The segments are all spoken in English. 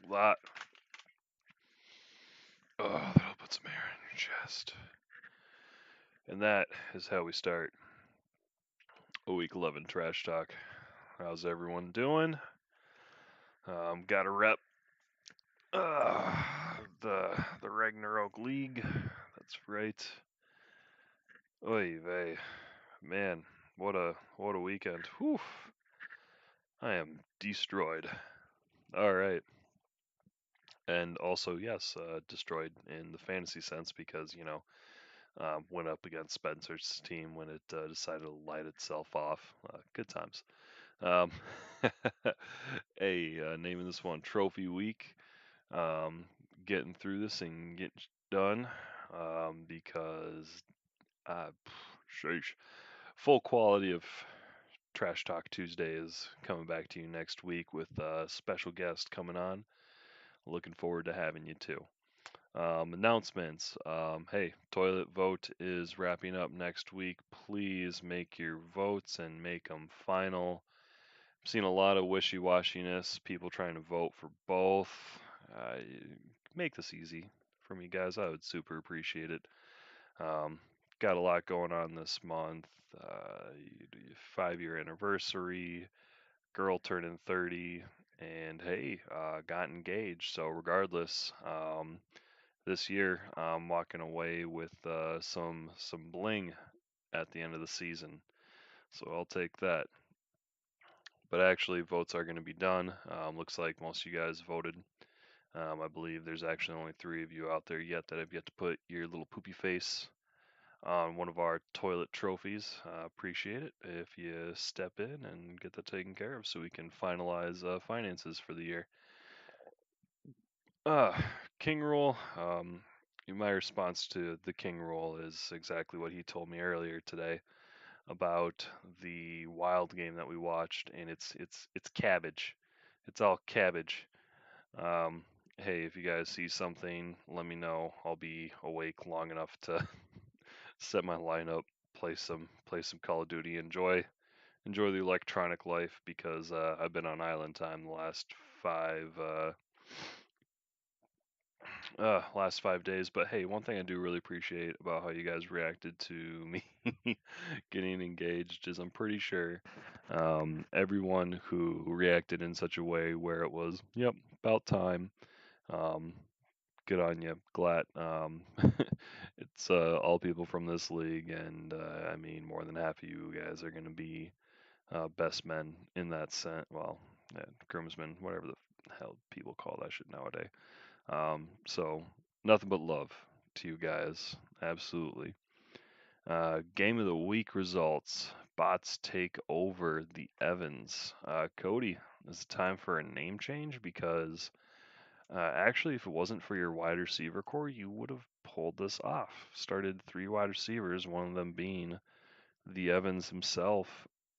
Lot. Oh, that'll put some air in your chest. And that is how we start week 11 trash talk. How's everyone doing? Got to rep the Ragnarok League. That's right. Oy vey, man, what a weekend. Whew. I am destroyed. All right. And also, yes, destroyed in the fantasy sense because, went up against Spencer's team when it decided to light itself off. Good times. Um, naming this one Trophy Week. Um, Getting through this and getting done because, uh, sheesh. Full quality of Trash Talk Tuesday is coming back to you next week with a special guest coming on. Looking forward to having you too. Announcements. Hey, toilet vote is wrapping up next week. Please make your votes and make them final. I've seen a lot of wishy-washiness, people trying to vote for both. Uh, make this easy for me, guys. I would super appreciate it. Um, got a lot going on this month. 5-year anniversary, girl turning 30, and hey, got engaged. So regardless, this year I'm walking away with some bling at the end of the season. So I'll take that. But actually, votes are going to be done. Looks like most of you guys voted. I believe there's actually only 3 of you out there yet that have yet to put your little poopy face on one of our toilet trophies. Appreciate it if you step in and get that taken care of so we can finalize finances for the year. Uh, King Rule. My response to the King Rule is exactly what he told me earlier today about the wild game that we watched, and it's Cabbage. It's all Cabbage. Um, hey, if you guys see something, let me know. I'll be awake long enough to set my lineup, play some Call of Duty, enjoy the electronic life because I've been on island time the last 5 days. But hey, one thing I do really appreciate about how you guys reacted to me getting engaged is I'm pretty sure everyone who reacted in such a way where it was, yep, about time. Um, Good on you, Glat. It's all people from this league, and I mean, more than half of you guys are going to be best men in that sense. Well, groomsmen, whatever the hell people call that shit nowadays. So nothing but love to you guys, absolutely. Game of the week results. Bots take over the Evans. Cody, is it time for a name change? Because actually, if it wasn't for your wide receiver core, you would have pulled this off. Started 3 wide receivers, one of them being the Evans himself,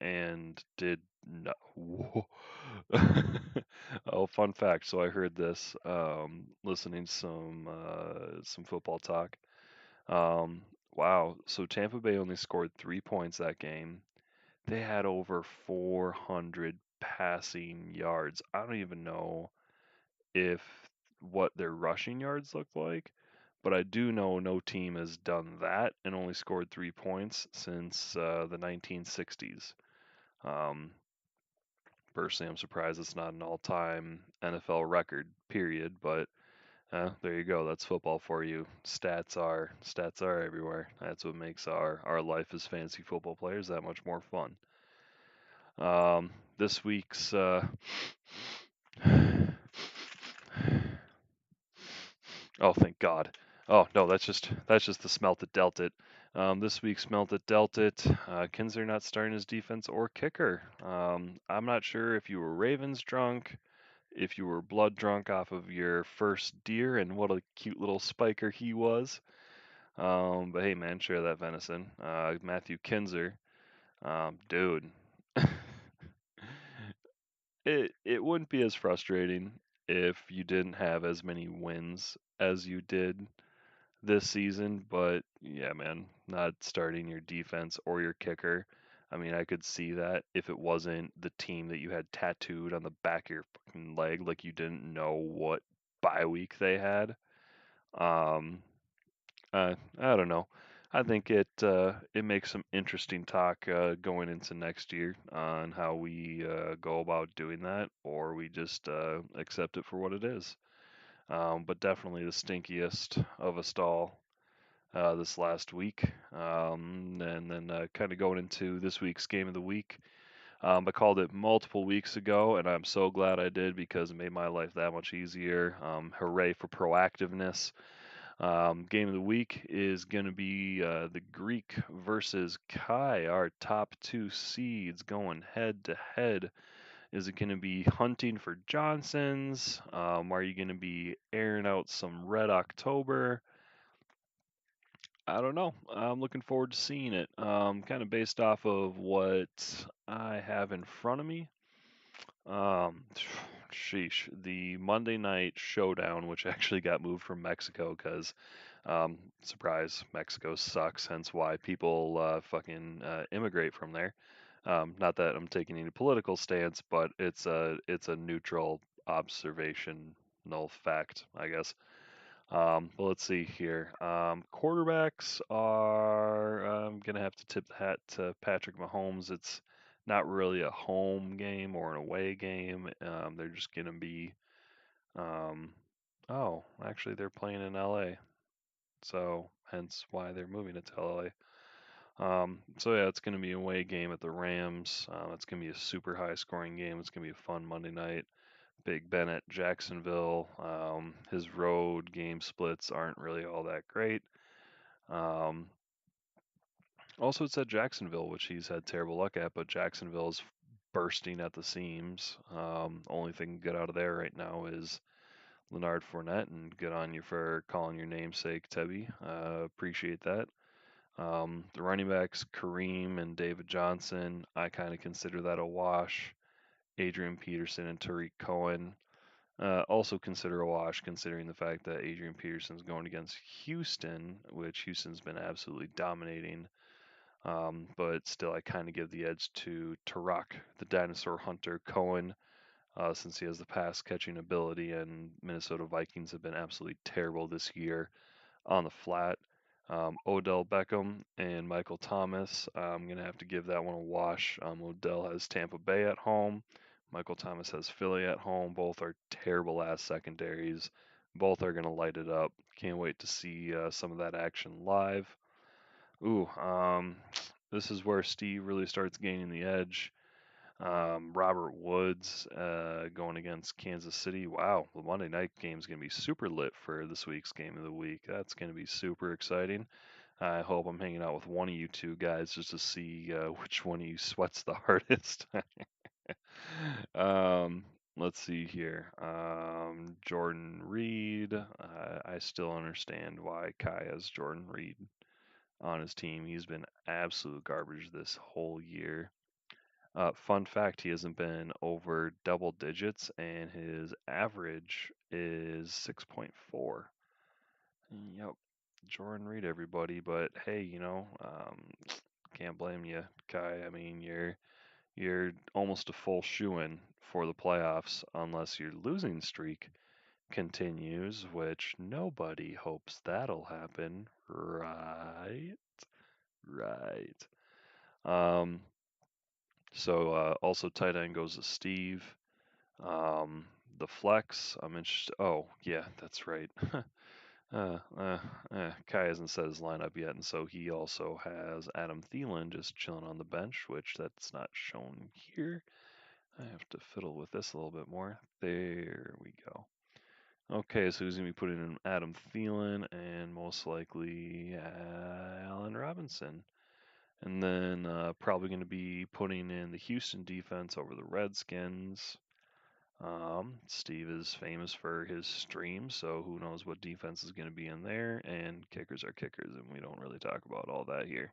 and did no. Oh, fun fact. So I heard this listening to some football talk. Um, wow. So Tampa Bay only scored 3 points that game. They had over 400 passing yards. I don't even know if what their rushing yards look like, but I do know no team has done that and only scored 3 points since the 1960s. Um, Personally, I'm surprised it's not an all-time NFL record, period. But there you go. That's football for you. Stats are everywhere. That's what makes our life as fantasy football players that much more fun. This week's oh, thank God. Oh no, that's just the Smelt that dealt it. This week Smelt that dealt it. Kinzer not starting his defense or kicker. I'm not sure if you were Ravens drunk, if you were blood drunk off of your first deer, and what a cute little spiker he was. But hey, man, share that venison. Matthew Kinzer, dude, it wouldn't be as frustrating if you didn't have as many wins as you did this season, but yeah, man, not starting your defense or your kicker. I mean, I could see that if it wasn't the team that you had tattooed on the back of your fucking leg, like you didn't know what bye week they had. Um, I don't know. I think it makes some interesting talk going into next year on how we go about doing that, or we just accept it for what it is. But definitely the stinkiest of a stall this last week. And then kind of going into this week's game of the week. I called it multiple weeks ago, and I'm so glad I did because it made my life that much easier. Hooray for proactiveness. Game of the week is going to be the Greek versus Kai, our top two seeds going head to head. Is it going to be hunting for Johnsons? Are you going to be airing out some Red October? I don't know. I'm looking forward to seeing it. Kind of based off of what I have in front of me. Um, sheesh, the Monday night showdown, which actually got moved from Mexico because, surprise, Mexico sucks. Hence why people fucking immigrate from there. Not that I'm taking any political stance, but it's a neutral observational fact, I guess. But let's see here. Quarterbacks are. I'm gonna have to tip the hat to Patrick Mahomes. It's not really a home game or an away game. They're just gonna be. Um, oh, actually, they're playing in LA, so hence why they're moving it to LA. So yeah, it's gonna be a away game at the Rams. It's gonna be a super high scoring game. It's gonna be a fun Monday night. Big Ben at Jacksonville. His road game splits aren't really all that great. Um, Also, it's at Jacksonville, which he's had terrible luck at, but Jacksonville is bursting at the seams. Only thing good out of there right now is Leonard Fournette, and good on you for calling your namesake Tebby. Appreciate that. The running backs, Kareem and David Johnson, I kind of consider that a wash. Adrian Peterson and Tariq Cohen, also consider a wash considering the fact that Adrian Peterson's going against Houston, which Houston's been absolutely dominating. But still, I kind of give the edge to Tarak, the dinosaur hunter Cohen, since he has the pass catching ability, and Minnesota Vikings have been absolutely terrible this year on the flat. Odell Beckham and Michael Thomas. I'm going to have to give that one a wash. Odell has Tampa Bay at home. Michael Thomas has Philly at home. Both are terrible ass secondaries. Both are going to light it up. Can't wait to see some of that action live. Ooh, this is where Steve really starts gaining the edge. Robert Woods going against Kansas City. Wow, the Monday night game is going to be super lit for this week's game of the week. That's going to be super exciting. I hope I'm hanging out with one of you two guys just to see which one of you sweats the hardest. um, let's see here. Jordan Reed. I still understand why Kai has Jordan Reed on his team. He's been absolute garbage this whole year. Fun fact, he hasn't been over double digits, and his average is 6.4. Yep, Jordan Reed, everybody. But hey, can't blame you, Kai. I mean, you're almost a full shoe-in for the playoffs, unless your losing streak continues, which nobody hopes that'll happen, right? Right. Um, so also tight end goes to Steve. Um, the flex, I'm interested. Oh, yeah, that's right. uh, uh, Kai hasn't set his lineup yet, and so he also has Adam Thielen just chilling on the bench, which that's not shown here. I have to fiddle with this a little bit more. There we go. Okay, so he's going to be putting in Adam Thielen and most likely Allen Robinson. And then probably going to be putting in the Houston defense over the Redskins. Steve is famous for his streams, so who knows what defense is going to be in there. And kickers are kickers, and we don't really talk about all that here.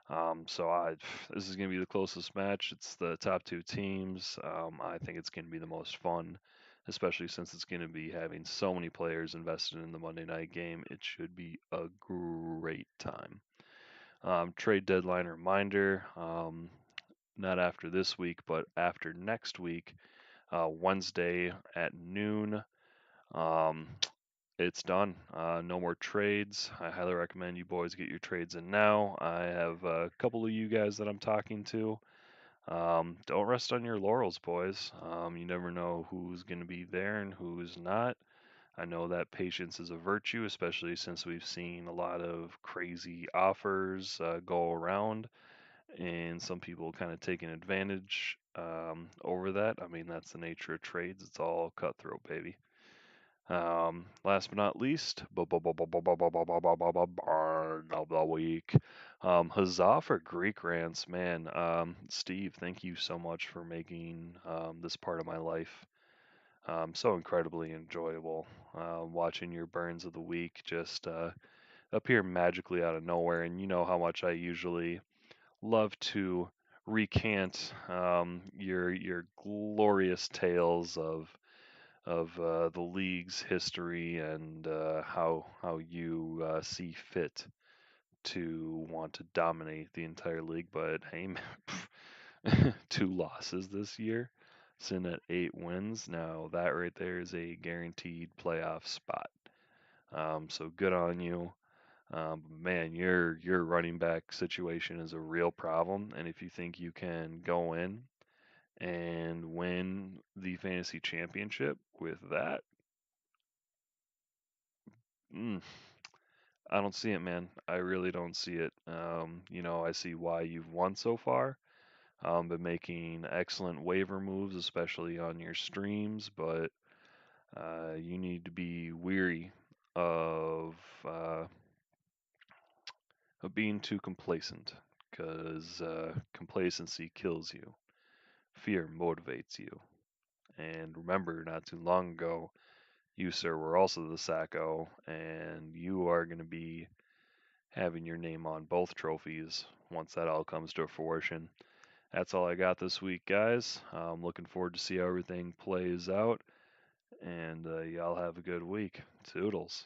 This is going to be the closest match. It's the top two teams. I think it's going to be the most fun, especially since it's going to be having so many players invested in the Monday night game. It should be a great time. Trade deadline reminder. Not after this week, but after next week, Wednesday at noon. Um, it's done. No more trades. I highly recommend you boys get your trades in now. I have a couple of you guys that I'm talking to. Don't rest on your laurels, boys. You never know who's going to be there and who's not. I know that patience is a virtue, especially since we've seen a lot of crazy offers go around, and some people kind of taking advantage over that. I mean, that's the nature of trades. It's all cutthroat, baby. Last but not least, of the week. Huzzah for Greek rants, man. Steve, thank you so much for making this part of my life so incredibly enjoyable. Watching your burns of the week just appear magically out of nowhere, and you know how much I usually love to recant your glorious tales of the league's history and how you see fit to want to dominate the entire league. But hey, man, 2 losses this year, sitting at 8 wins. Now that right there is a guaranteed playoff spot. So good on you. Man, your running back situation is a real problem, and if you think you can go in and win the fantasy championship with that, mm, I don't see it, man. I really don't see it. I see why you've won so far. Been making excellent waiver moves, especially on your streams, but you need to be weary of uh, of being too complacent, because complacency kills you. Fear motivates you. And remember, not too long ago, you, sir, were also the Sacco, and you are going to be having your name on both trophies once that all comes to fruition. That's all I got this week, guys. I'm looking forward to see how everything plays out, and y'all have a good week. Toodles.